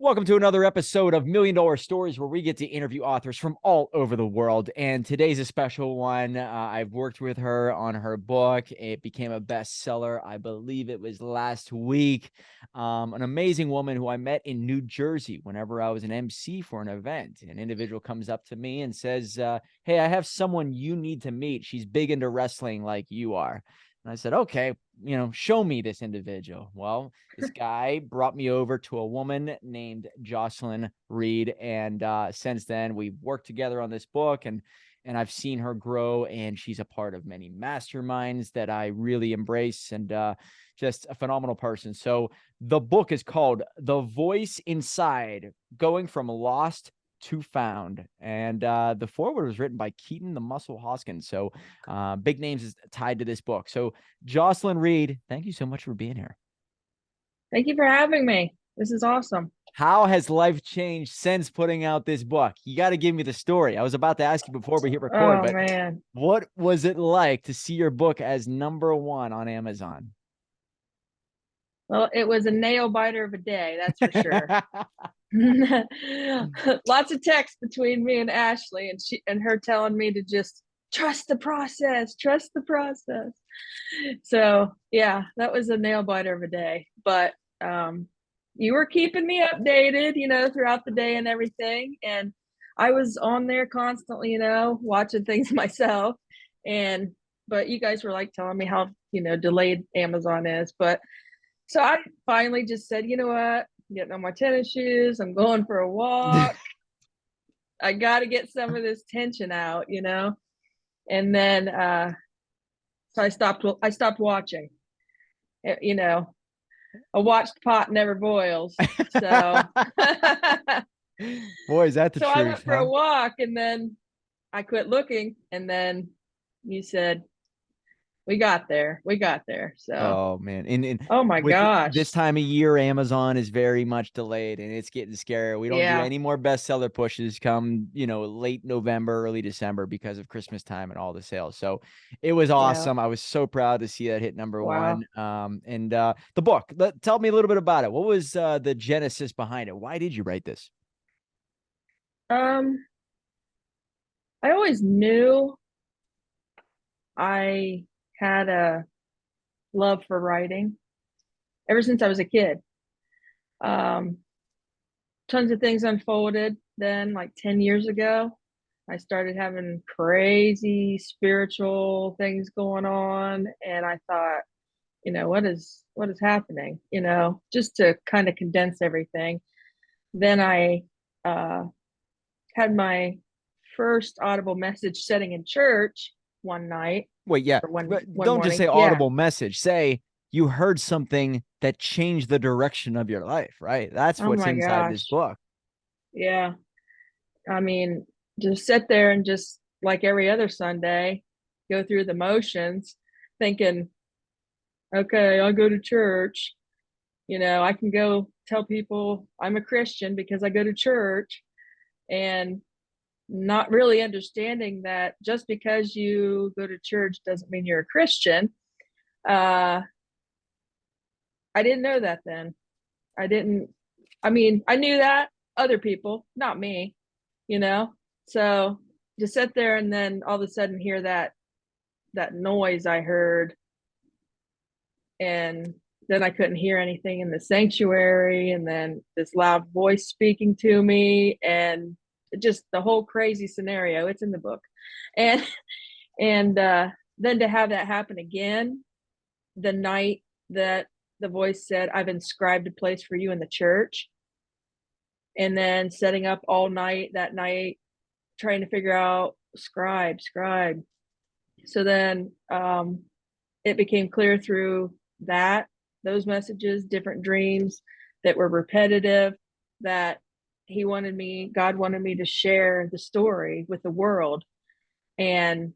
Welcome to another episode of Million Dollar Stories, where we get to interview authors from all over the world. And today's a special one. I've worked with her on her book. It became a bestseller. I believe it was last week. An amazing woman who I met in New Jersey whenever I was an MC for an event. An individual comes up to me and says, hey, I have someone you need to meet. She's big into wrestling like you are. And I said, okay, show me this individual. Well, this guy brought me over to a woman named Jocelyn Reed. And since then, we've worked together on this book, and I've seen her grow, and she's a part of many masterminds that I really embrace, and just a phenomenal person. So the book is called The Voice Inside, Going from Lost to Found. And the foreword was written by Keaton the Muscle Hoskins. So big names is tied to this book. So Jocelyn Reed, thank you so much for being here. Thank you for having me. This is awesome. How has life changed since putting out this book? You got to give me the story. I was about to ask you before we hit record, Oh but man. what was it like to see your book as #1 on Amazon? Well, it was a nail biter of a day, that's for sure. Lots of text between me and Ashley, and her telling me to just trust the process, trust the process. So yeah, that was a nail biter of a day. But you were keeping me updated, throughout the day and everything. And I was on there constantly, watching things myself. But you guys were like telling me how, delayed Amazon is. But so I finally just said, you know what? I'm getting on my tennis shoes. I'm going for a walk. I got to get some of this tension out, And then so I stopped watching. A watched pot never boils. So Boy, is that the so I went truth, for huh? a walk, and then I quit looking, and then you said we got there. We got there. So Oh man. And oh my with this gosh. time of year, Amazon is very much delayed, and it's getting scary. We don't do Yeah. any more bestseller pushes come, late November, early December, because of Christmas time and all the sales. So it was Yeah. awesome. I was so proud to see that hit #1. Wow. And the book, tell me a little bit about it. What was the genesis behind it? Why did you write this? Um I always knew I had a love for writing ever since I was a kid. Um Tons of things unfolded then, like 10 years ago. I started having crazy spiritual things going on, and I thought, what is happening, just to kind of condense everything. Then I uh, had my first audible message setting in church one night, Wait, yeah. or one Don't just morning. say Yeah. audible message. Say you heard something that changed the direction of your life, right? That's Oh what's my inside this gosh. book. Yeah. I mean, just sit there and just like every other Sunday, go through the motions, thinking, okay, I'll go to church. I can go tell people I'm a Christian because I go to church, and not really understanding that just because you go to church doesn't mean you're a Christian. Uh, I didn't know that then. I didn't, I mean, I knew that other people, not me, you know? So just sit there and then all of a sudden hear that noise I heard, and then I couldn't hear anything in the sanctuary, and then this loud voice speaking to me, and just the whole crazy scenario. It's in the book. And then to have that happen again the night that the voice said, I've inscribed a place for you in the church, and then setting up all night that night trying to figure out scribe. So then it became clear through those messages, different dreams that were repetitive, that God wanted me to share the story with the world. And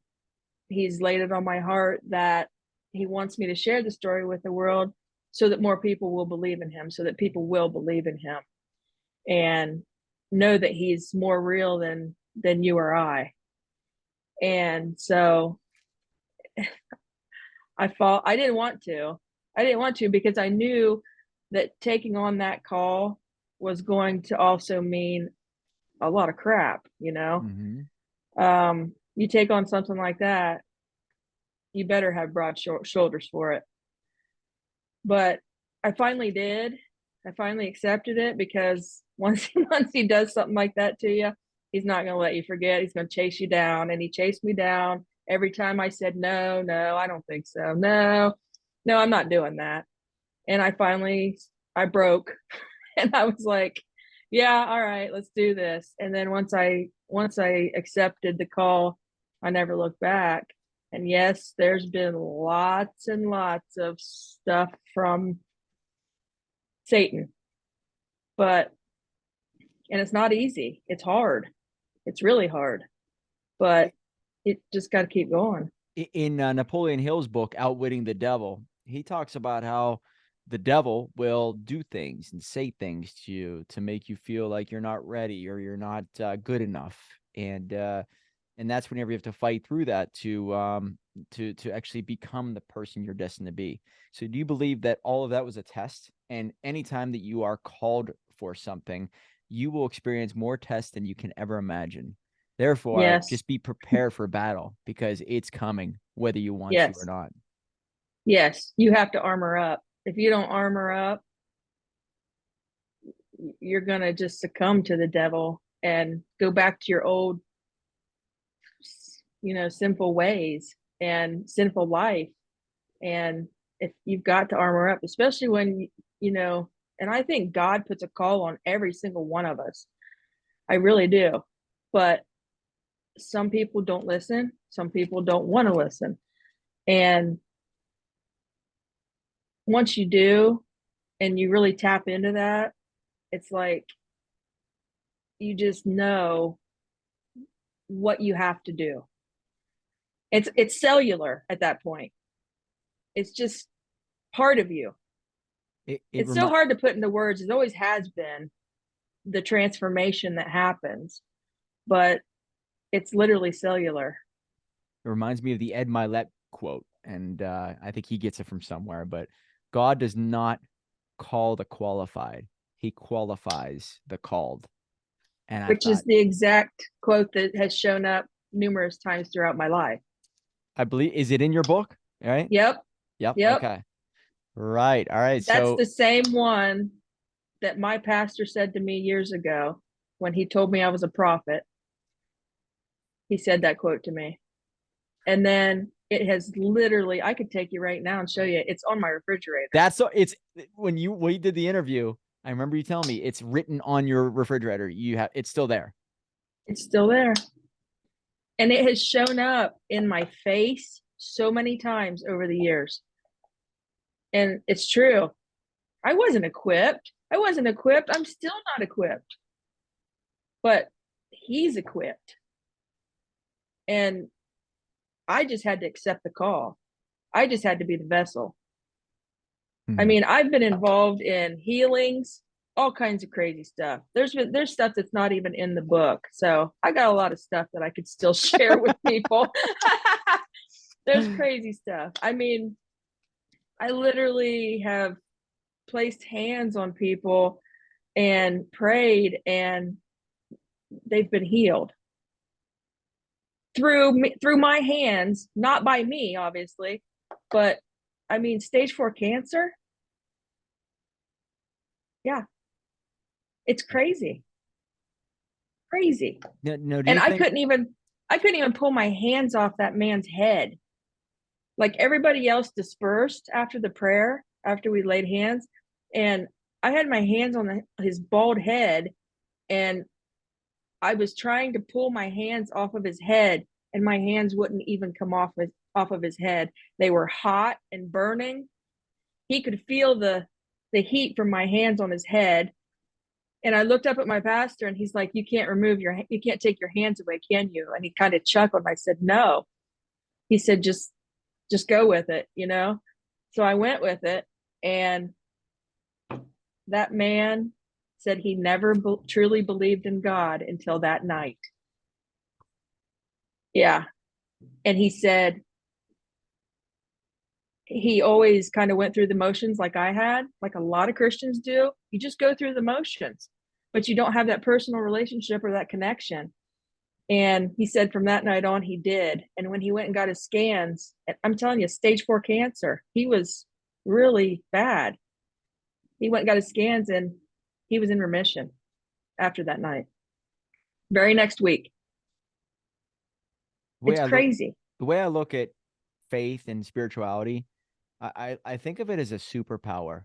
he's laid it on my heart that he wants me to share the story with the world so that more people will believe in him, so that people will believe in him and know that he's more real than you or I. And so I didn't want to. I didn't want to, because I knew that taking on that call was going to also mean a lot of crap, you know? Mm-hmm. You take on something like that, you better have broad shoulders for it. But I finally did. I finally accepted it because once he does something like that to you, he's not going to let you forget. He's going to chase you down, and he chased me down every time I said no, no, I don't think so. No, no, I'm not doing that. And I broke, and I was like, yeah, all right, let's do this. And then once I accepted the call, I never looked back. And yes, there's been lots and lots of stuff from Satan, but and it's not easy. It's hard. It's really hard, but it just got to keep going. In Napoleon Hill's book, Outwitting the Devil, he talks about how the devil will do things and say things to you to make you feel like you're not ready or you're not good enough. And that's whenever you have to fight through that to actually become the person you're destined to be. So do you believe that all of that was a test? And anytime that you are called for something, you will experience more tests than you can ever imagine. Therefore, Yes, just be prepared for battle because it's coming, whether you want to or yes, not. yes. You have to armor up. If you don't armor up, you're gonna just succumb to the devil and go back to your old, sinful ways and sinful life. And if you've got to armor up, especially when and I think God puts a call on every single one of us. I really do. But some people don't listen, some people don't want to listen. And once you do and you really tap into that, it's like you just know what you have to do. It's cellular at that point. It's just part of you. It It's so remi- hard to put into words. It always has been, the transformation that happens, but it's literally cellular. It reminds me of the Ed Milet quote, and I think he gets it from somewhere. But God does not call the qualified; He qualifies the called. And I Which thought, is the exact quote that has shown up numerous times throughout my life. I believe, is it in your book? All right. Yep. Yep. Yep. Okay. Right. All right. That's So the same one that my pastor said to me years ago when he told me I was a prophet. He said that quote to me. And then it has literally, I could take you right now and show you, it's on my refrigerator. that's so it's when we did the interview. I remember you telling me it's written on your refrigerator. You have it's still there. It's still there. And it has shown up in my face so many times over the years. And it's true. I wasn't equipped. I wasn't equipped. I'm still not equipped. But he's equipped. And I just had to accept the call. I just had to be the vessel. I Hmm. mean, I've been involved in healings, all kinds of crazy stuff. There's stuff that's not even in the book. So I got a lot of stuff that I could still share with people. There's crazy stuff. I mean, I literally have placed hands on people and prayed, and they've been healed through my hands, not by me, obviously, but I mean, stage 4 cancer. Yeah, it's crazy, crazy. No, no. Do And you think I couldn't even pull my hands off that man's head. Like everybody else dispersed after the prayer, after we laid hands, and I had my hands on his bald head, and I was trying to pull my hands off of his head, and my hands wouldn't even come off of his head. They were hot and burning. He could feel the heat from my hands on his head. And I looked up at my pastor, and he's like, you can't take your hands away, can you? And he kind of chuckled. I said, no. He said, just go with it. So I went with it, and that man said he never truly believed in God until that night. Yeah. And he said he always kind of went through the motions like I had, like a lot of Christians do. You just go through the motions, but you don't have that personal relationship or that connection. And he said from that night on, he did. And when he went and got his scans, I'm telling you, stage 4 cancer, he was really bad. He went and got his scans and he was in remission after that night. Very next week. The way It's I look, crazy. the way I look at faith and spirituality, I think of it as a superpower.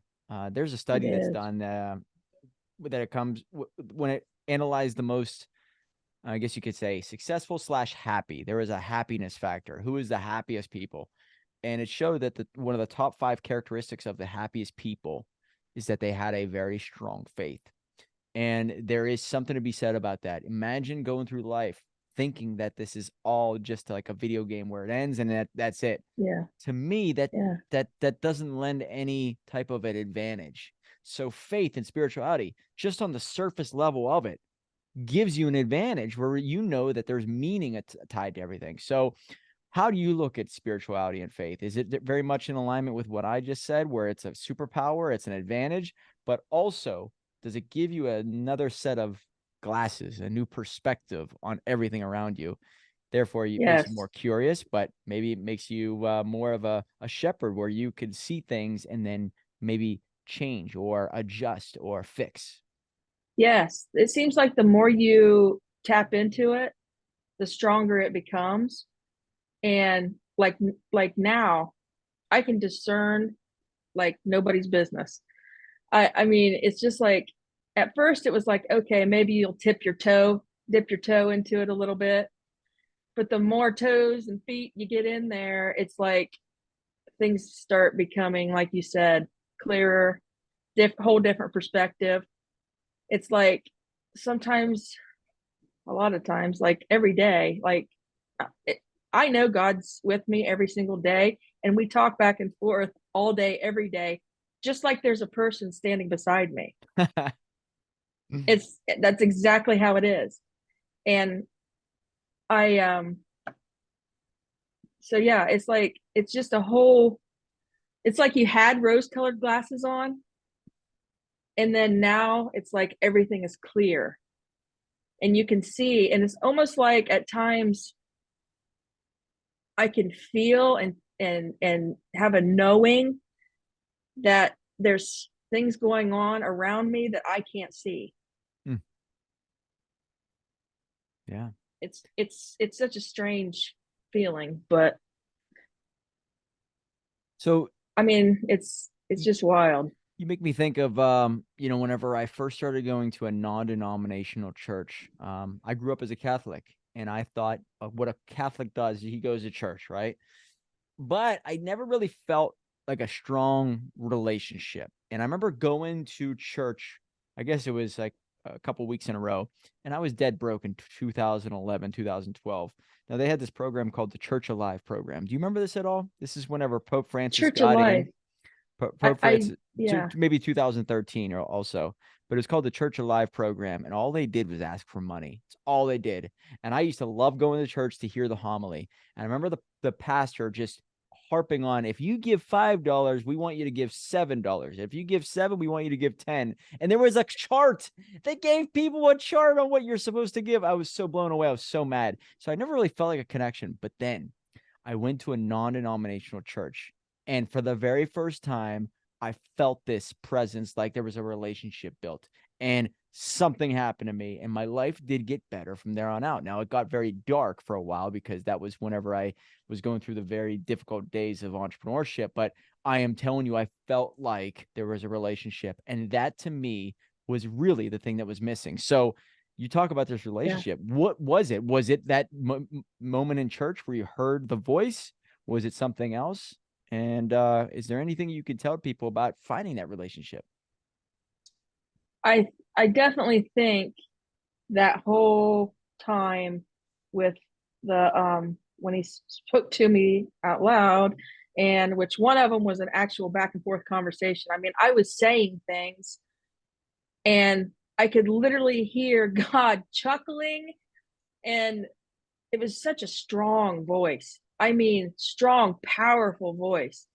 There's a It study that's is. done that it comes when it analyzed the most, I guess you could say, successful slash happy. There is a happiness factor. Who is the happiest people? And it showed that one of the top 5 characteristics of the happiest people is that they had a very strong faith. And there is something to be said about that. Imagine going through life thinking that this is all just like a video game where it ends and that's it. Yeah. To me, that Yeah. that doesn't lend any type of an advantage. So faith and spirituality, just on the surface level of it, gives you an advantage where you know that there's meaning tied to everything. So how do you look at spirituality and faith? Is it very much in alignment with what I just said, where it's a superpower, it's an advantage, but also does it give you another set of glasses, a new perspective on everything around you? Therefore, it makes you Yes. more curious, but maybe it makes you more of a shepherd where you can see things and then maybe change or adjust or fix. Yes. It seems like the more you tap into it, the stronger it becomes. And like now, I can discern like nobody's business. I mean, it's just like at first it was like, okay, maybe you'll dip your toe into it a little bit. But the more toes and feet you get in there, it's like things start becoming, like you said, clearer, whole different perspective. It's like sometimes, a lot of times, like every day, like it, I know God's with me every single day, and we talk back and forth all day, every day, just like there's a person standing beside me. That's exactly how it is. And I so yeah, it's just a whole, it's like you had rose colored glasses on, and then now it's like everything is clear and you can see, and it's almost like at times I can feel and have a knowing that there's things going on around me that I can't see. Hmm. Yeah. It's such a strange feeling, but So I mean, it's just wild. you make me think of whenever I first started going to a non-denominational church. I grew up as a Catholic, and I thought what a Catholic does, he goes to church, right? But I never really felt like a strong relationship. And I remember going to church, I guess it was like a couple weeks in a row, and I was dead broke in 2011, 2012. Now they had this program called the Church Alive program. Do you remember this at all? This is whenever Pope Francis Church of got in. Life. Pope I Francis, yeah. maybe 2013 or also, but it's called the Church Alive program. And all they did was ask for money. It's all they did. And I used to love going to church to hear the homily. And I remember the pastor just harping on, if you give $5, we want you to give $7. If you give 7, we want you to give 10. And there was a chart. They gave people a chart on what you're supposed to give. I was so blown away. I was so mad. So I never really felt like a connection. But then I went to a non-denominational church, and for the very first time, I felt this presence, like there was a relationship built, and something happened to me, and my life did get better from there on out. Now, it got very dark for a while because that was whenever I was going through the very difficult days of entrepreneurship. But I am telling you, I felt like there was a relationship, and that to me was really the thing that was missing. So you talk about this Yeah. relationship. What was it? Was it that moment in church where you heard the voice? Was it something else? And is there anything you could tell people about finding that relationship? I definitely think that whole time with the when he spoke to me out loud, and which one of them was an actual back and forth conversation. I mean, I was saying things and I could literally hear God chuckling, and it was such a strong voice. I mean, strong, powerful voice.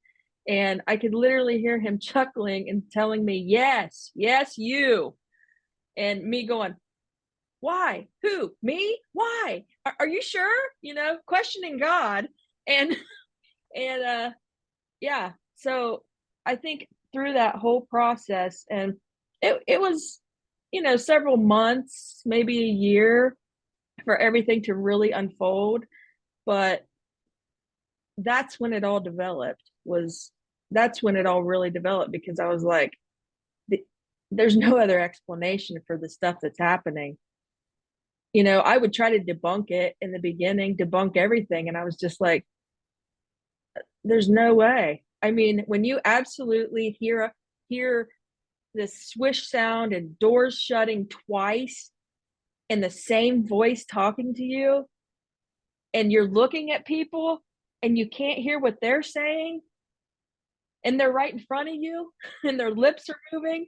And I could literally hear him chuckling and telling me, yes, yes, you. And me going, why? Who? Me? Why? Are you sure? You know, questioning God. And, and, yeah. So I think through that whole process, and it was, you know, several months, maybe a year for everything to really unfold. But that's when it all developed was that's when it all really developed because I was like, there's no other explanation for the stuff that's happening. You know, I would try to debunk it in the beginning, debunk everything. And I was just like, there's no way. I mean, when you absolutely hear this swish sound and doors shutting twice and the same voice talking to you, and you're looking at people and you can't hear what they're saying, and they're right in front of you and their lips are moving.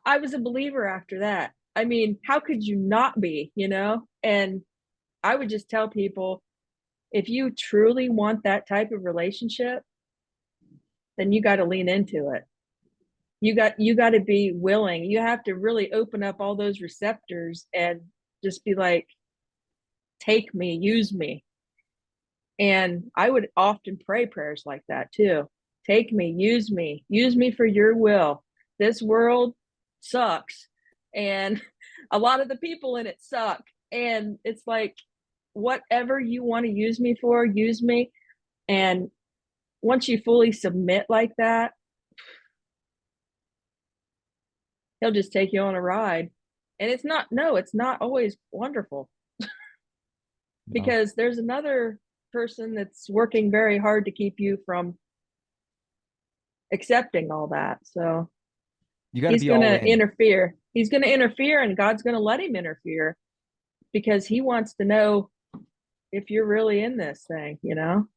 I was a believer after that. I mean, how could you not be, you know? And I would just tell people, if you truly want that type of relationship, then you got to lean into it. You got to be willing. You have to really open up all those receptors and just be like, take me, use me. And I would often pray prayers like that too. Take me, use me for your will. This world sucks. And a lot of the people in it suck. And it's like, whatever you want to use me for, use me. And once you fully submit like that, he'll just take you on a ride. And it's not, no, it's not always wonderful No, because there's another person that's working very hard to keep you from accepting all that. So you got to he's be going all to in. interfere. He's going to interfere, and God's going to let him interfere because he wants to know if you're really in this thing, you know?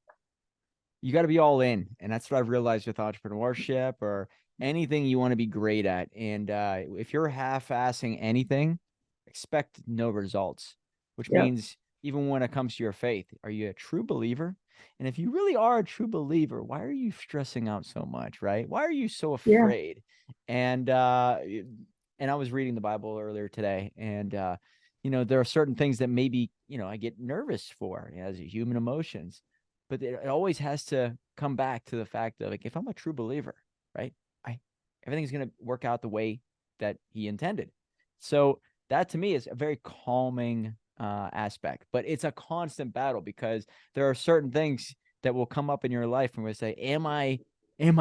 You got to be all in. And that's what I've realized with entrepreneurship or anything you want to be great at. And if you're half-assing anything, expect no results, which Yep. means even when it comes to your faith, are you a true believer? And if you really are a true believer, why are you stressing out so much, right? Why are you so Yeah. afraid? And I was reading the Bible earlier today, and there are certain things that maybe, I get nervous for as human emotions, but it always has to come back to the fact of, like, if I'm a true believer, right? I Everything's going to work out the way that he intended. So that to me is a very calming aspect, but it's a constant battle because there are certain things that will come up in your life and we say, am I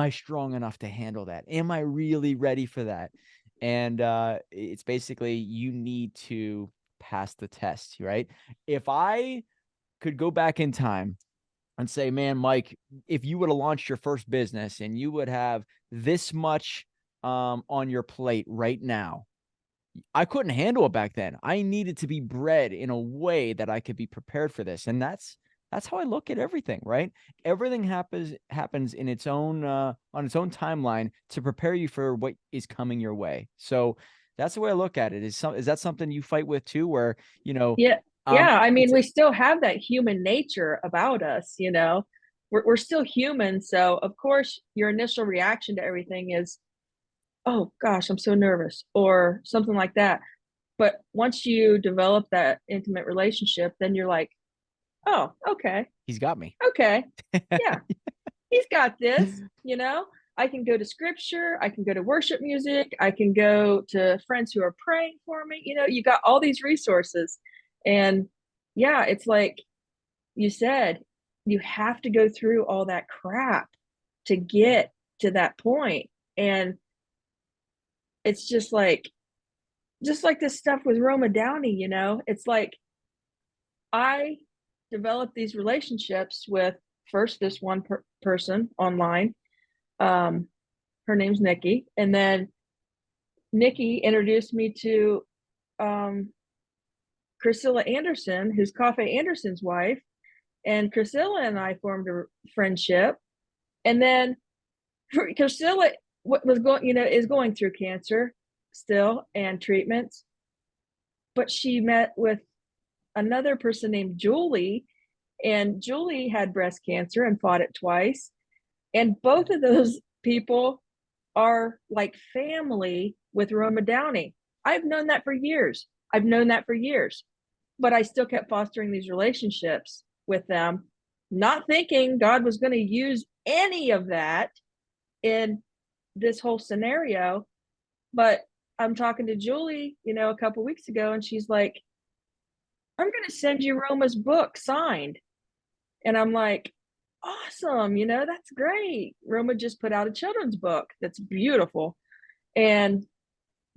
strong enough to handle that? Am I really ready for that? And it's basically, you need to pass the test, right? If I could go back in time and say, man, Mike, if you would have launched your first business and you would have this much on your plate right now, I couldn't handle it back then. I needed to be bred in a way that I could be prepared for this. And that's how I look at everything, right? Everything happens in its own on its own timeline to prepare you for what is coming your way. So that's the way I look at it. Is that something you fight with too, where, Yeah. Yeah. I mean, it's we still have that human nature about us, you know? We're still human. So, of course, your initial reaction to everything is, oh gosh, I'm so nervous, or something like that. But once you develop that intimate relationship, then you're like, oh, okay, he's got me. okay, yeah, he's got this, you know? I can go to scripture, I can go to worship music, I can go to friends who are praying for me. You know, you got all these resources. And yeah, it's like you said, you have to go through all that crap to get to that point. And it's just like this stuff with Roma Downey, you know? It's like I developed these relationships with first this one person online. Um, her name's Nikki, and then Nikki introduced me to um, Priscilla Anderson, who's Cafe Anderson's wife, and Priscilla and I formed a friendship. And then Priscilla was going, is going through cancer still and treatments, but she met with another person named Julie, and Julie had breast cancer and fought it twice. And both of those people are like family with Roma Downey. I've known that for years. I've known that for years. But I still kept fostering these relationships with them, not thinking God was going to use any of that in this whole scenario. But I'm talking to Julie, a couple weeks ago, and she's like, I'm going to send you Roma's book signed. And I'm like, awesome, that's great. Roma just put out a children's book that's beautiful. And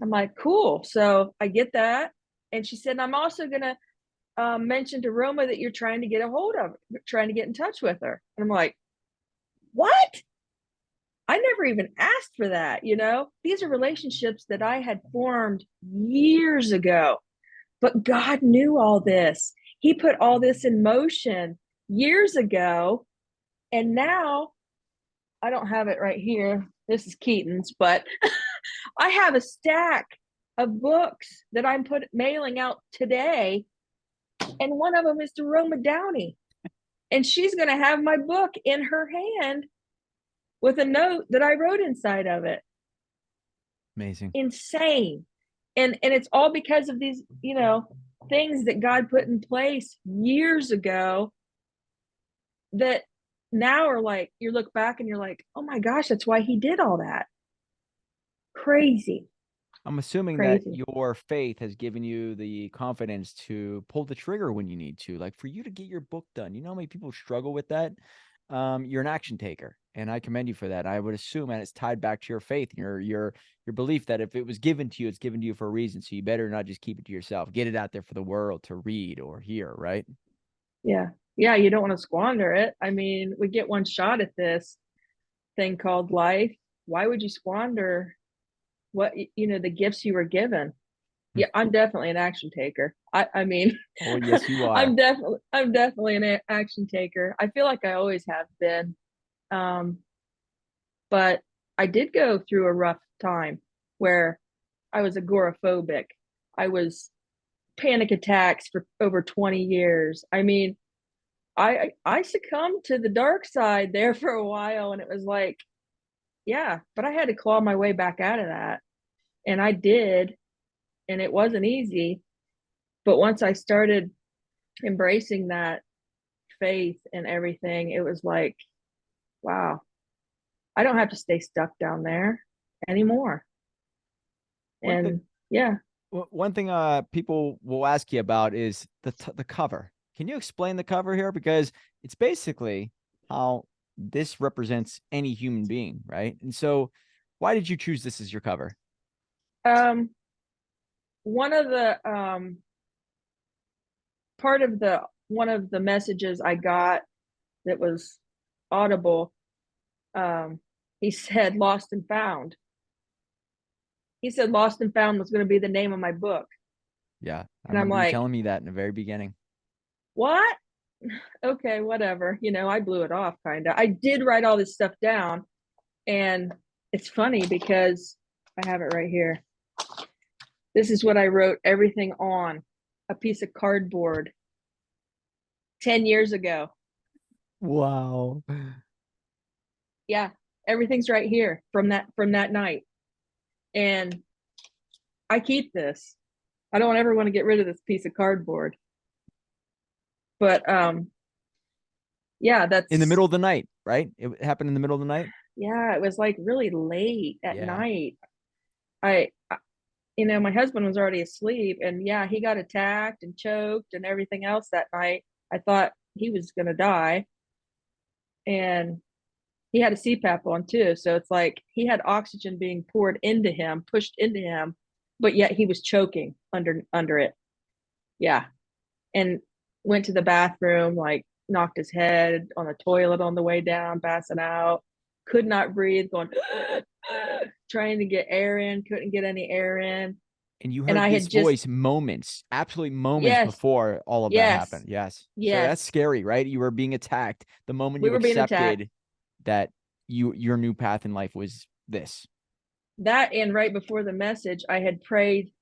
I'm like, cool. So I get that. And she said, I'm also going to mention to Roma that you're trying to get a hold of, trying to get in touch with her. And I'm like, what? I never even asked for that. These are relationships that I had formed years ago, but God knew all this. He put all this in motion years ago. And now I don't have it right here. This is Keaton's, but I have a stack of books that I'm mailing out today. And one of them is to Roma Downey. And she's going to have my book in her hand with a note that I wrote inside of it. Amazing. Insane. And it's all because of these, things that God put in place years ago that now are like, you look back and you're like, oh my gosh, that's why he did all that. Crazy. I'm assuming that your faith has given you the confidence to pull the trigger when you need to, like for you to get your book done. You know how many people struggle with that? You're an action taker, and I commend you for that. I would assume, and it's tied back to your faith, your belief that if it was given to you, it's given to you for a reason. So you better not just keep it to yourself. Get it out there for the world to read or hear, right? Yeah. Yeah, you don't want to squander it. I mean, we get one shot at this thing called life. Why would you squander what the gifts you were given? Yeah, I'm definitely an action taker. I mean, oh yes, you are. I'm definitely an action taker. I feel like I always have been. But I did go through a rough time where I was agoraphobic. I was panic attacks for over 20 years. I mean, I succumbed to the dark side there for a while, and it was like, yeah, but I had to claw my way back out of that. And I did, and it wasn't easy. But once I started embracing that faith and everything, it was like, wow, I don't have to stay stuck down there anymore. And yeah. One thing people will ask you about is the cover. Can you explain the cover here? Because it's basically how this represents any human being, right? And so why did you choose this as your cover? One of the one of the messages I got that was audible, he said lost and found. He said lost and found was going to be the name of my book. Yeah, I and I'm remember you like, telling me that in the very beginning. What? Okay, whatever. I blew it off kind of. I did write all this stuff down, and it's funny because I have it right here. This is what I wrote everything on a piece of cardboard 10 years ago. Wow. Yeah, everything's right here from that night. And I keep this. I don't ever want to get rid of this piece of cardboard. But yeah, that's in the middle of the night, right? It happened in the middle of the night. Yeah, it was like really late at night. I my husband was already asleep, and yeah, he got attacked and choked and everything else that night. I thought he was gonna die. And he had a CPAP on too. So it's like he had oxygen being poured into him, pushed into him, but yet he was choking under it. Yeah. And went to the bathroom, like knocked his head on the toilet on the way down, passing out, could not breathe, going trying to get air in, couldn't get any air in. And you heard this voice moments, absolute moments before all of that happened. Yes. So that's scary, right? You were being attacked. The moment you accepted that your new path in life was this. That, and right before the message, I had prayed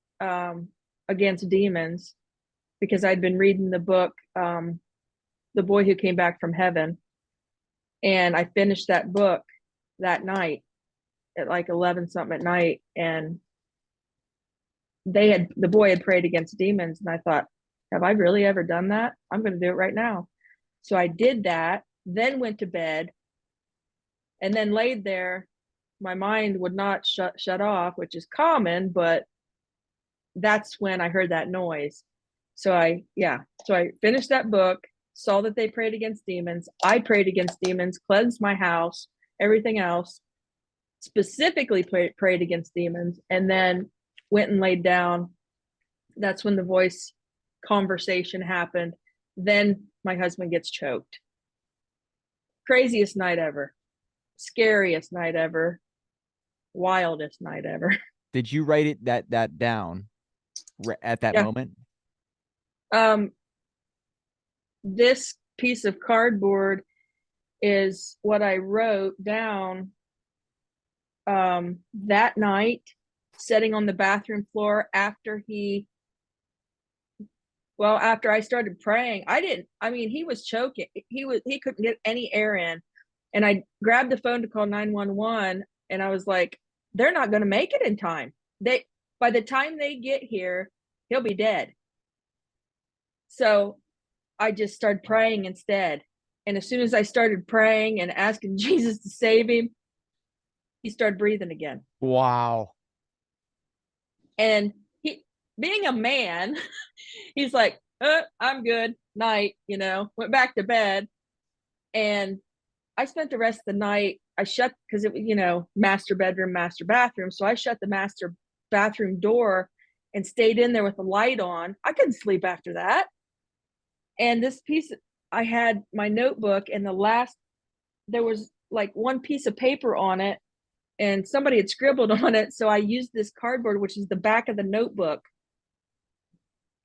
against demons because I'd been reading the book, The Boy Who Came Back from Heaven. And I finished that book that night at like 11 something at night. And the boy had prayed against demons. And I thought, have I really ever done that? I'm going to do it right now. So I did that, then went to bed, and then laid there. My mind would not shut off, which is common, but that's when I heard that noise. So I finished that book, saw that they prayed against demons. I prayed against demons, cleansed my house, everything else, specifically prayed against demons, and then went and laid down. That's when the voice conversation happened. Then my husband gets choked. Craziest night ever, scariest night ever, wildest night ever. Did you write that down at that Yeah. moment? This piece of cardboard is what I wrote down that night, sitting on the bathroom floor after after I started praying. He was choking. He couldn't get any air in. And I grabbed the phone to call 911, and I was like, they're not going to make it in time. By the time they get here, he'll be dead. So I just started praying instead. And as soon as I started praying and asking Jesus to save him, he started breathing again. Wow. And being a man, he's like, I'm good. Night, went back to bed. And I spent the rest of the night, because it was, master bedroom, master bathroom. So I shut the master bathroom door and stayed in there with the light on. I couldn't sleep after that. And I had my notebook, and there was like one piece of paper on it, and somebody had scribbled on it. So I used this cardboard, which is the back of the notebook.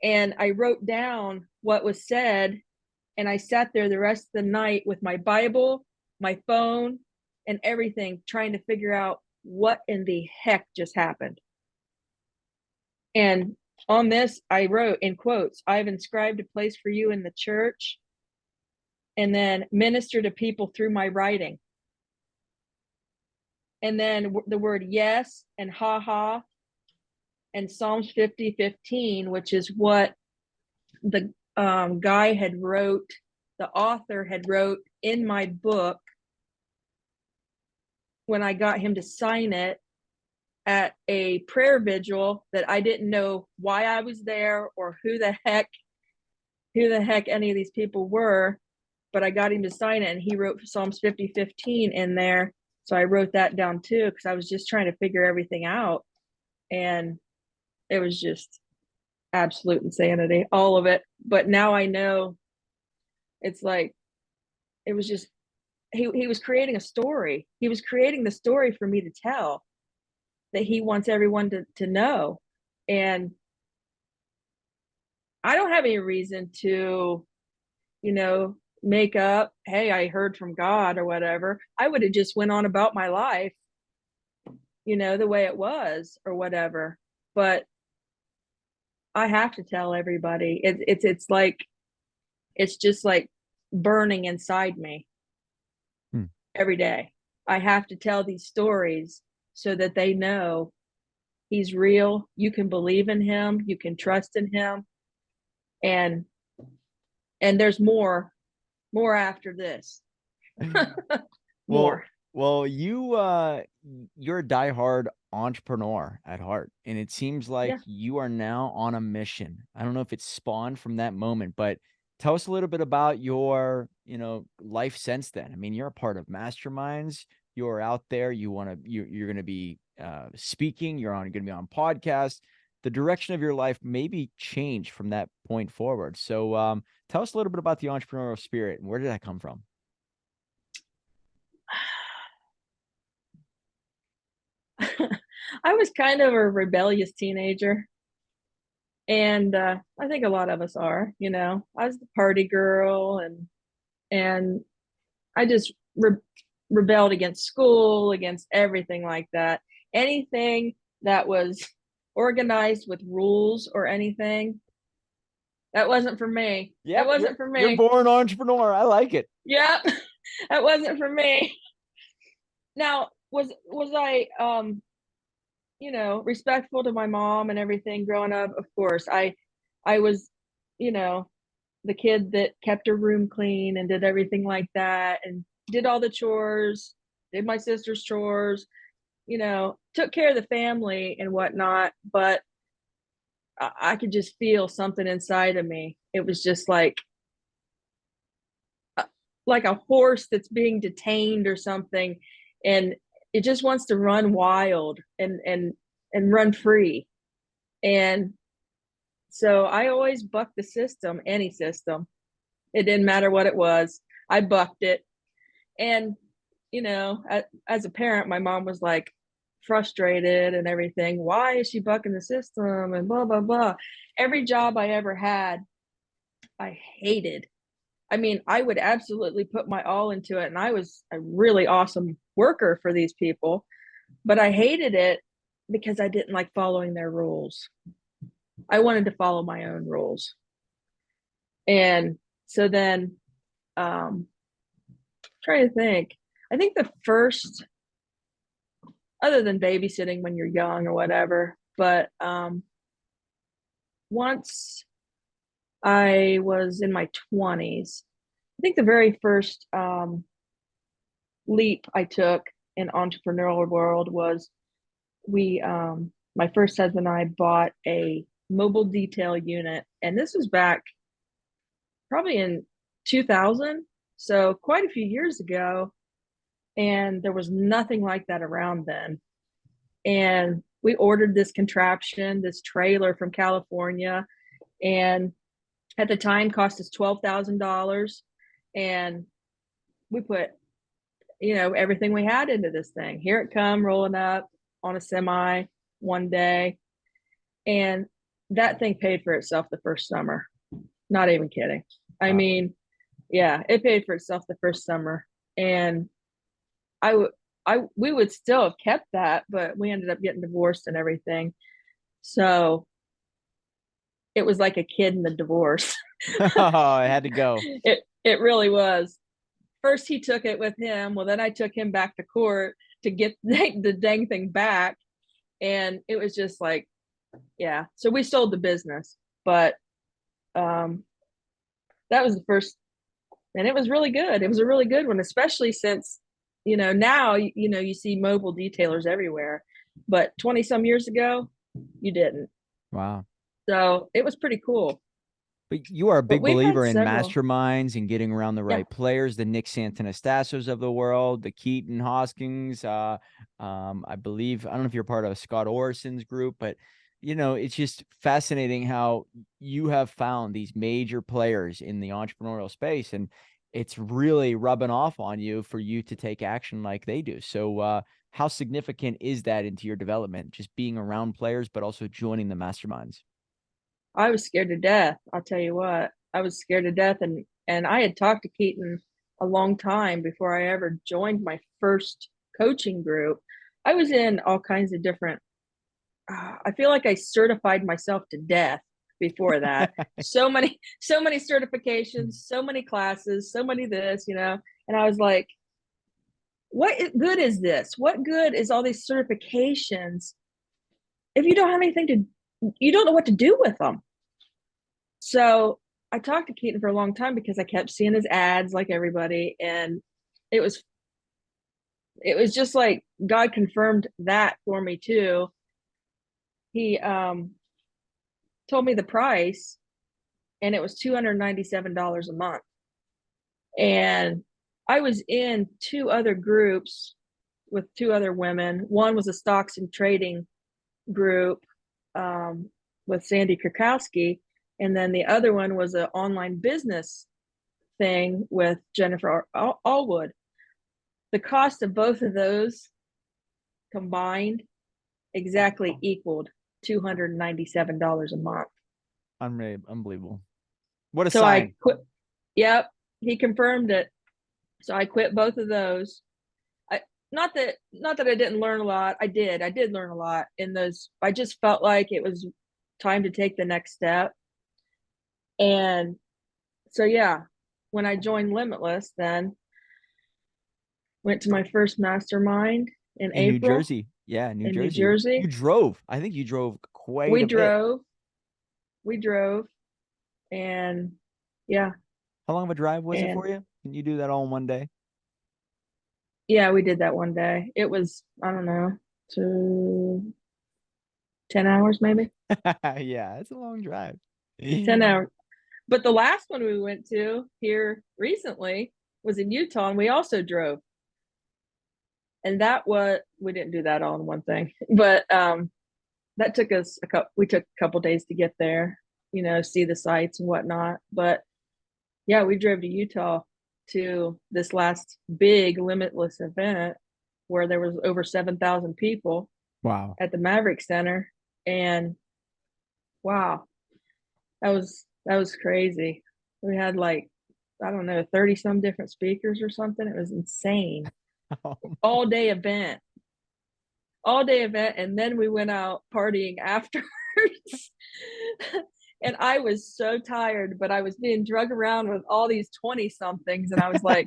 And I wrote down what was said. And I sat there the rest of the night with my Bible, my phone, and everything, trying to figure out what in the heck just happened. And on this, I wrote in quotes, I've inscribed a place for you in the church, and then minister to people through my writing. And then the word yes and ha ha and Psalms 50:15, which is what the guy had wrote, the author had wrote in my book when I got him to sign it at a prayer vigil that I didn't know why I was there or who the heck any of these people were, but I got him to sign it, and he wrote Psalms 50:15 in there. So I wrote that down too, because I was just trying to figure everything out. And it was just absolute insanity, all of it. But now I know it's like, it was just, he was creating a story. He was creating the story for me to tell, that he wants everyone to know. And I don't have any reason to, make up, hey, I heard from God or whatever. I would have just went on about my life, the way it was or whatever. But I have to tell everybody. It's just like burning inside me every day. I have to tell these stories so that they know he's real. You can believe in him. You can trust in him. And there's more after this. Well, More. you're a diehard entrepreneur at heart, and it seems like Yeah. you are now on a mission. I don't know if it's spawned from that moment, but tell us a little bit about your, life since then. I mean, you're a part of masterminds. You're out there. You're going to be speaking. Going to be on podcasts. The direction of your life maybe changed from that point forward. So, tell us a little bit about the entrepreneurial spirit and where did that come from? I was kind of a rebellious teenager. And I think a lot of us are, I was the party girl, and I just rebelled against school, against everything like that. Anything that was organized with rules or anything, that wasn't for me. That Yep, wasn't for you're me. born entrepreneur. I like it. Yeah. That wasn't for me. Now, was I respectful to my mom and everything growing up? Of course. I was, you know, the kid that kept her room clean and did everything like that and did all the chores, did my sister's chores, took care of the family and whatnot, but I could just feel something inside of me. It was just like a horse that's being detained or something, and it just wants to run wild and run free. And so I always bucked the system, any system. It didn't matter what it was. I bucked it. And as a parent, my mom was like frustrated and everything. Why is she bucking the system and blah blah blah? Every job I ever had, I hated. I mean, I would absolutely put my all into it, and I was a really awesome worker for these people, but I hated it because I didn't like following their rules. I wanted to follow my own rules. And so then, trying to think, I think the first, other than babysitting when you're young or whatever, but once I was in my 20s, I think the very first leap I took in entrepreneurial world was we my first husband and I bought a mobile detail unit, and this was back probably in 2000, so quite a few years ago, and there was nothing like that around then. And we ordered this contraption, this trailer from California, and at the time cost us $12,000, and we put everything we had into this thing. Here it come rolling up on a semi one day, and that thing paid for itself the first summer. Not even kidding. I mean, yeah, it paid for itself the first summer, and we would still have kept that, but we ended up getting divorced and everything. So it was like a kid in the divorce. Oh, I had to go. It really was. First he took it with him. Well, then I took him back to court to get the dang thing back. And it was just like, yeah. So we sold the business, but that was the first, and it was really good. It was a really good one, especially since, now, you see mobile detailers everywhere, but 20 some years ago, you didn't. Wow. So it was pretty cool. But you are a But big we've had believer in several. masterminds and getting around the Yeah. right players, the Nick Santanastassos of the world, the Keaton Hoskins. I believe, I don't know if you're part of Scott Orson's group, but it's just fascinating how you have found these major players in the entrepreneurial space, and it's really rubbing off on you for you to take action like they do. So, how significant is that into your development, just being around players, but also joining the masterminds? I was scared to death. I'll tell you what, I was scared to death. And I had talked to Keaton a long time before I ever joined my first coaching group. I was in all kinds of different, I feel like I certified myself to death before that. So many certifications, so many classes, so many this, and I was like, what good is this? What good is all these certifications if you don't have anything you don't know what to do with them? So I talked to Keaton for a long time because I kept seeing his ads like everybody, and it was it was just like God confirmed that for me too. He told me the price, and it was $297 a month. And I was in two other groups with two other women. One was a stocks and trading group with Sandy Krakowski, and then the other one was an online business thing with Jennifer Allwood. The cost of both of those combined exactly equaled $297 a month. Unbelievable. What a So I sign. quit. Yep, he confirmed it. So I quit both of those. I not that I didn't learn a lot. I did learn a lot in those. I just felt like it was time to take the next step. And so yeah, when I joined Limitless, then Went to my first mastermind in In New April Jersey. Yeah, New in New Jersey. You Jersey. drove. I think you drove quite We a bit. drove, we drove, and yeah, How long of a drive was it and for you? Can you do that all in one day? yeah, we did that one day. It was, I don't know, 10 hours maybe. Yeah, it's a long drive. 10 hours. But the last one we went to here recently was in Utah, and we also drove. And that was, we didn't do that all in one thing, but that took us we took a couple days to get there, see the sights and whatnot. But yeah, we drove to Utah to this last big limitless event where there was over 7,000 people Wow. at the Maverick Center. And wow, that was crazy. We had like, I don't know, 30 some different speakers or something. It was insane. All day event. All day event. And then we went out partying afterwards. And I was so tired, but I was being drug around with all these 20 somethings. And I was like,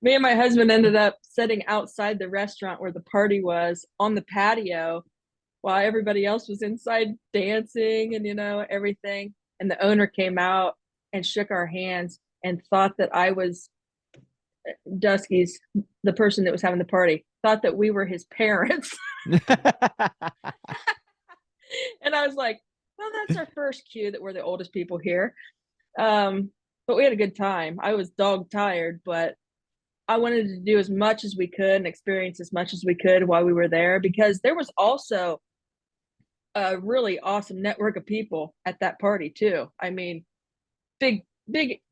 me and my husband ended up sitting outside the restaurant where the party was on the patio while everybody else was inside dancing and, everything. And the owner came out and shook our hands and thought that I was Dusky's, the person that was having the party, thought that we were his parents. And I was like, well, that's our first cue that we're the oldest people here. But we had a good time. I was dog tired, but I wanted to do as much as we could and experience as much as we could while we were there, because there was also a really awesome network of people at that party too. I mean, big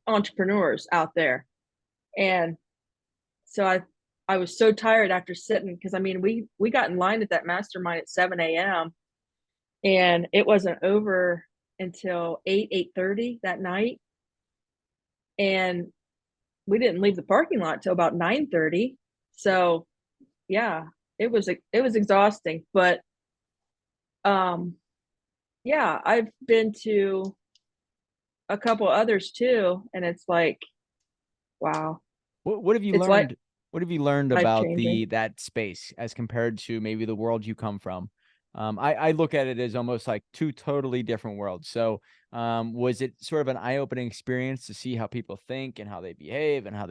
entrepreneurs out there. And so I was so tired after sitting, because I mean, we got in line at that mastermind at 7 a.m. and it wasn't over until 8:30 that night. And we didn't leave the parking lot till about 9:30. So yeah, it was exhausting. But um yeah, I've been to a couple others too, and it's like, wow, What have you it's like learned? What have you learned life about changing. that space as compared to maybe the world you come from? I look at it as almost like two totally different worlds. So, was it sort of an eye-opening experience to see how people think and how they behave and how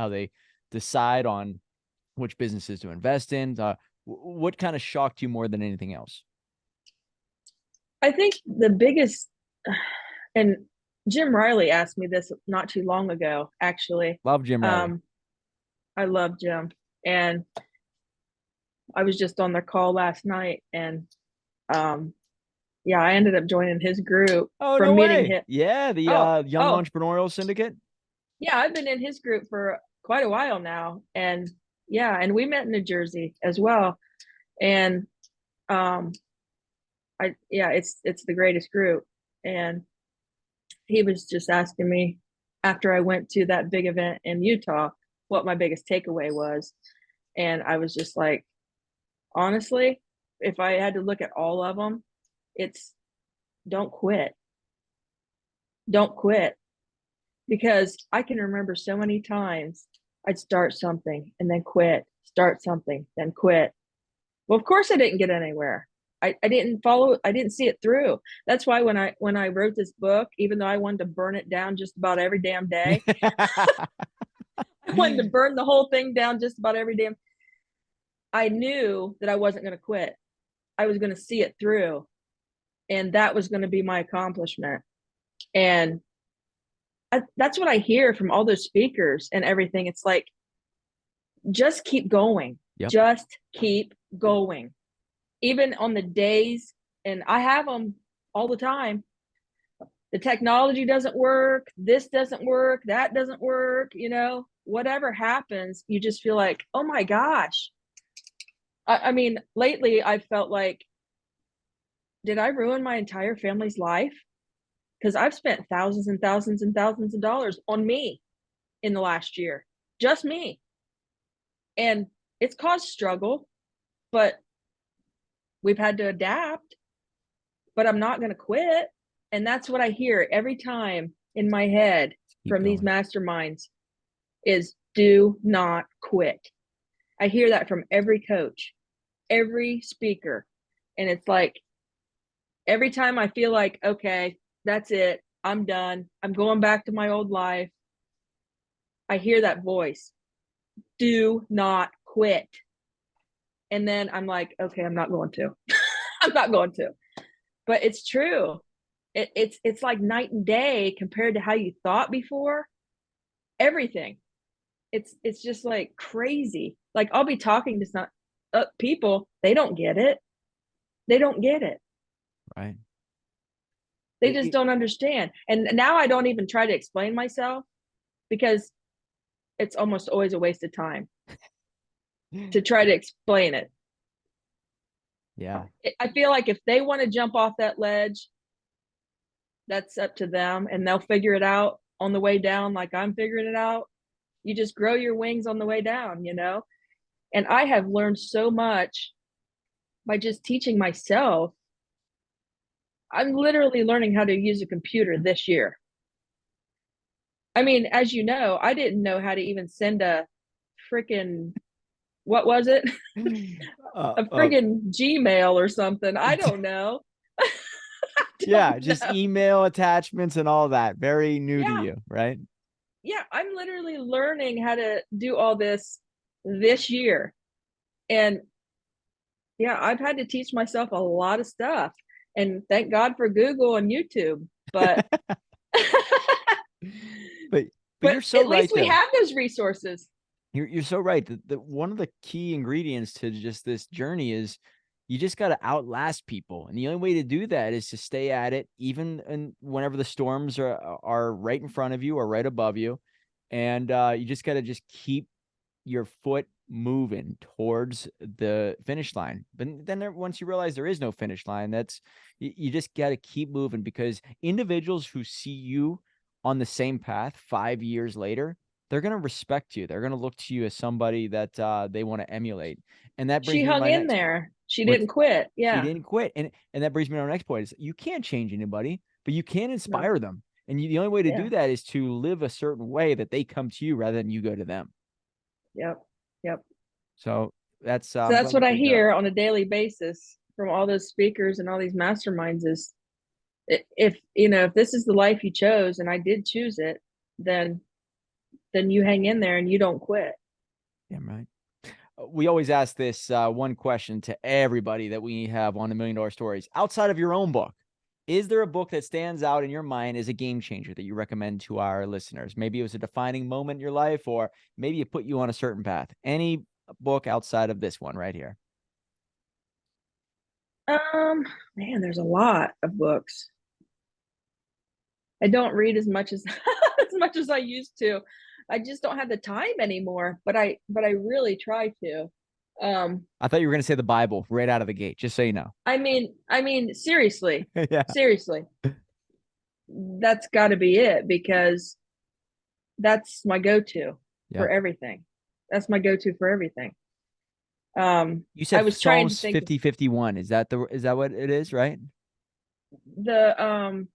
they decide on which businesses to invest in? What kind of shocked you more than anything else? I think the biggest, and Jim Riley asked me this not too long ago, actually. Love Jim Riley. Um, I love Jim. And I was just on their call last night, and um, yeah, I ended up joining his group Oh, no from meeting way. him. Yeah, the Oh, Young oh, Entrepreneurial Syndicate. yeah, I've been in his group for quite a while now. And yeah, and we met in New Jersey as well. And um, yeah, it's the greatest group. And he was just asking me after I went to that big event in Utah what my biggest takeaway was. And I was just like, honestly, if I had to look at all of them, it's don't quit. Don't quit. Because I can remember so many times I'd start something and then quit, start something, then quit. Well, of course I didn't get anywhere. I didn't follow, I didn't see it through. That's why when I wrote this book, even though I wanted to burn it down just about every damn day, I wanted to burn the whole thing down just about every damn, I knew that I wasn't going to quit. I was going to see it through, and that was going to be my accomplishment. And that's what I hear from all those speakers and everything. It's like, just keep going. Yep. Just keep going. Even on the days, and I have them all the time, the technology doesn't work, this doesn't work, that doesn't work, whatever happens, you just feel like, oh my gosh. I mean, lately I felt like, did I ruin my entire family's life? Because I've spent thousands and thousands and thousands of dollars on me in the last year, just me. And it's caused struggle, but we've had to adapt, but I'm not going to quit. And that's what I hear every time in my head Keep from these going. masterminds is Do not quit. I hear that from every coach, every speaker. And it's like every time I feel like, okay, that's it, I'm done, I'm going back to my old life, I hear that voice, do not quit. And then I'm like, okay, I'm not going to. I'm not going to. But it's true. It's like night and day compared to how you thought before. Everything. It's just like crazy. Like I'll be talking to some people, they don't get it. They don't get it. Right. They just don't understand. And now I don't even try to explain myself because it's almost always a waste of time to try to explain it. Yeah. I feel like if they want to jump off that ledge, that's up to them and they'll figure it out on the way down like I'm figuring it out. You just grow your wings on the way down, you know? And I have learned so much by just teaching myself. I'm literally learning how to use a computer this year. I mean, as you know, I didn't know how to even send a freaking, what was it? Uh, A uh, friggin' Gmail or something. I don't know. I yeah, don't just know. email attachments and all that. Very new to Yeah. you, right? Yeah. I'm literally learning how to do all this year. And yeah, I've had to teach myself a lot of stuff. And thank God for Google and YouTube. But but but but you're so at least right we though. have those resources. You're so right. The one of the key ingredients to just this journey is you just got to outlast people, and the only way to do that is to stay at it, even and whenever the storms are right in front of you or right above you, and you just got to just keep your foot moving towards the finish line. But then once you realize there is no finish line, that's you just got to keep moving because individuals who see you on the same path 5 years later, they're going to respect you. They're going to look to you as somebody that they want to emulate. And that brings She me to hung my in next there. She with didn't quit. she Yeah. didn't quit. And that brings me to our next point is you can't change anybody, but you can No. inspire them. And the only way to Yeah. do that is to live a certain way that they come to you rather than you go to them. Yep. Yep. So that's So I'm that's glad you what I picked that up. hear on a daily basis from all those speakers and all these masterminds is if you know if this is the life you chose and I did choose it, then you hang in there and you don't quit. Damn right. We always ask this one question to everybody that we have on the $1 Million Stories. Outside of your own book, is there a book that stands out in your mind as a game changer that you recommend to our listeners? Maybe it was a defining moment in your life, or maybe it put you on a certain path. Any book outside of this one right here? Man, there's a lot of books. I don't read as much as as much as I used to. I just don't have the time anymore, but I really try to. Um, I thought you were going to say the Bible right out of the gate, just so you know. I mean, seriously, Yeah. seriously, that's got to be it because that's my go-to for Yep. everything. That's my go-to for everything. You I said was trying to Psalms think 50:51. Is that what it is, right? the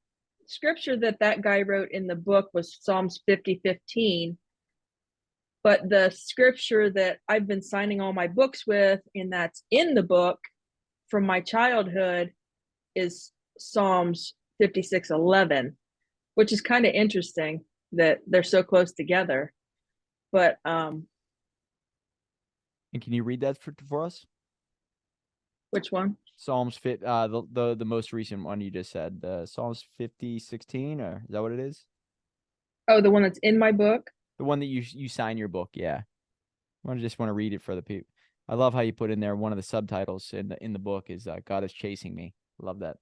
scripture that guy wrote in the book was Psalms 50:15, but the scripture that I've been signing all my books with and that's in the book from my childhood is Psalms 56:11, which is kind of interesting that they're so close together. But And can you read that for us? which one? Psalms fit the most recent one you just said, the Psalms 50:16, or is that what it is? Oh, the one that's in my book. The one that you sign your book, yeah. Just want to read it for the people. I love how you put in there one of the subtitles in the book is God is chasing me. Love that.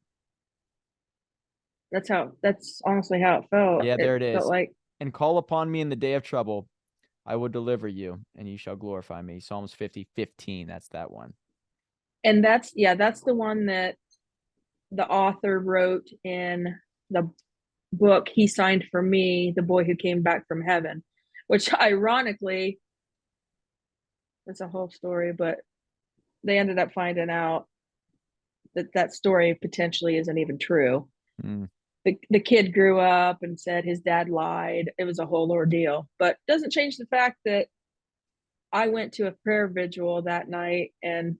That's honestly how it felt. Yeah, It there it felt is. like, And call upon me in the day of trouble. I will deliver you, and you shall glorify me. Psalms 50:15. That's that one. and that's the one that the author wrote in the book he signed for me, The Boy Who Came Back from Heaven, which ironically, it's a whole story, but they ended up finding out that that story potentially isn't even true. Mm. the kid grew up and said his dad lied. It was a whole ordeal, but doesn't change the fact that I went to a prayer vigil that night and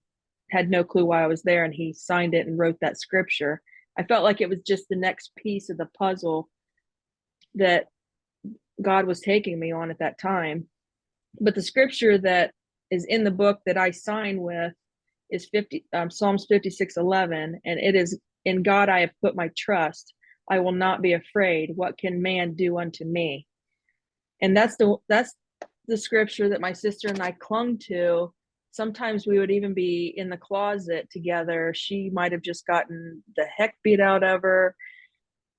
had no clue why I was there, and he signed it and wrote that scripture. I felt like it was just the next piece of the puzzle that God was taking me on at that time. But the scripture that is in the book that I sign with is Psalms 56:11, and it is, "In God I have put my trust. I will not be afraid. What can man do unto me?" And that's the scripture that my sister and I clung to. Sometimes we would even be in the closet together. She might have just gotten the heck beat out of her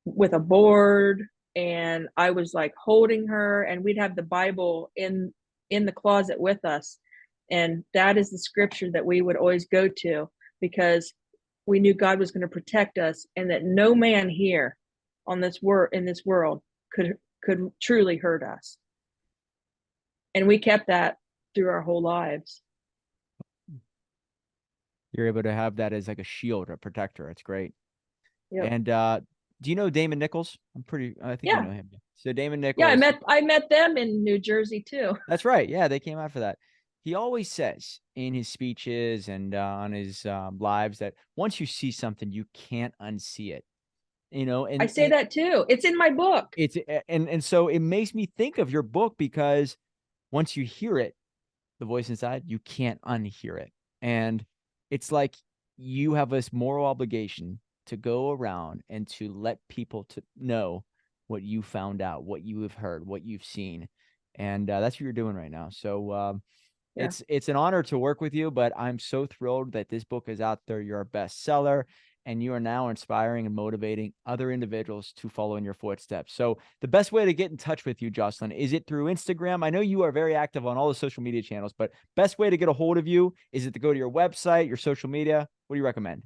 with a board, and I was like holding her, and we'd have the Bible in the closet with us. And that is the scripture that we would always go to, because we knew God was going to protect us, and that no man here on this world could truly hurt us. And we kept that through our whole lives. You're able to have that as like a shield, a protector. It's great. Yep. And do you know Damon Nichols? I think you Yeah. know him. So Damon Yeah, I Nichols. met them in New Jersey too. That's right. Yeah, they came out for that. He always says in his speeches and on his lives that once you see something, you can't unsee it. You know, I say that too. It's in my book. it's and so it makes me think of your book, because once you hear it, the voice inside, you can't unhear it. And it's like you have this moral obligation to go around and to let people to know what you found out, what you have heard, what you've seen. And that's what you're doing right now. So Yeah. it's an honor to work with you, but I'm so thrilled that this book is out there. You're a bestseller, and you are now inspiring and motivating other individuals to follow in your footsteps. So the best way to get in touch with you, Jocelyn, is it through Instagram? I know you are very active on all the social media channels, but best way to get a hold of you, is it to go to your website, your social media? What do you recommend?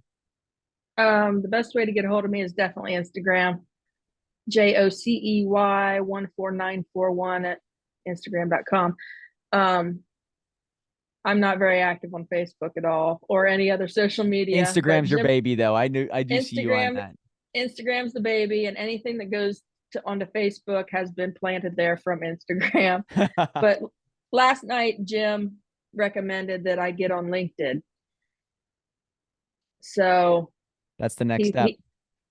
The best way to get a hold of me is definitely Instagram. JOCEY14941 at Instagram.com. I'm not very active on Facebook at all, or any other social media, but Instagram's your baby, though. I do see you on Instagram, that. Instagram's the baby, and anything that goes onto Facebook has been planted there from Instagram. But last night, Jim recommended that I get on LinkedIn. So That's the next he, step. he,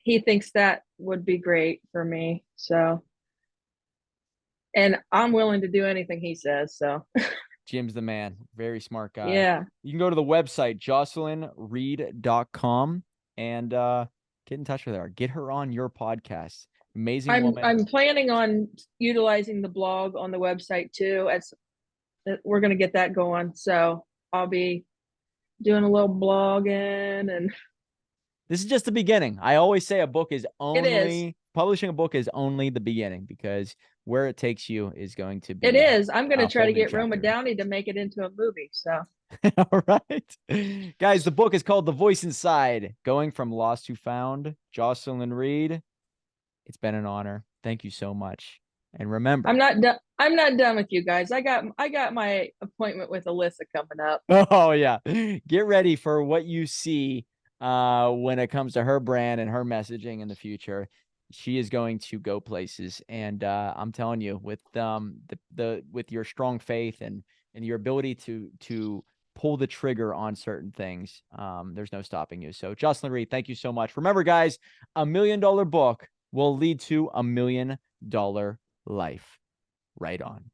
he thinks that would be great for me. So, and I'm willing to do anything he says. So, Jim's the man. Very smart guy. yeah. You can go to the website, jocelynreed.com, and get in touch with her. Get her on your podcast. Amazing woman. I'm planning on utilizing the blog on the website too. As we're going to get that going. So I'll be doing a little blogging, and This is just the beginning. I always say it is. publishing a book is only the beginning, because where it takes you is going to It be is. I'm going to a try whole to new get Roma chapter. Downey to make it into a movie. So, All right. Guys, the book is called The Voice Inside, Going from Lost to Found. Jocelyn Reed, it's been an honor. Thank you so much. And remember, I'm not done. I'm not done with you guys. I got my appointment with Alyssa coming up. oh yeah, get ready for what you see when it comes to her brand and her messaging in the future. She is going to go places, and I'm telling you, with with your strong faith and your ability to pull the trigger on certain things, there's no stopping you. So Jocelyn Reed, thank you so much. Remember, guys, $1 million book will lead to $1 million life. Right on.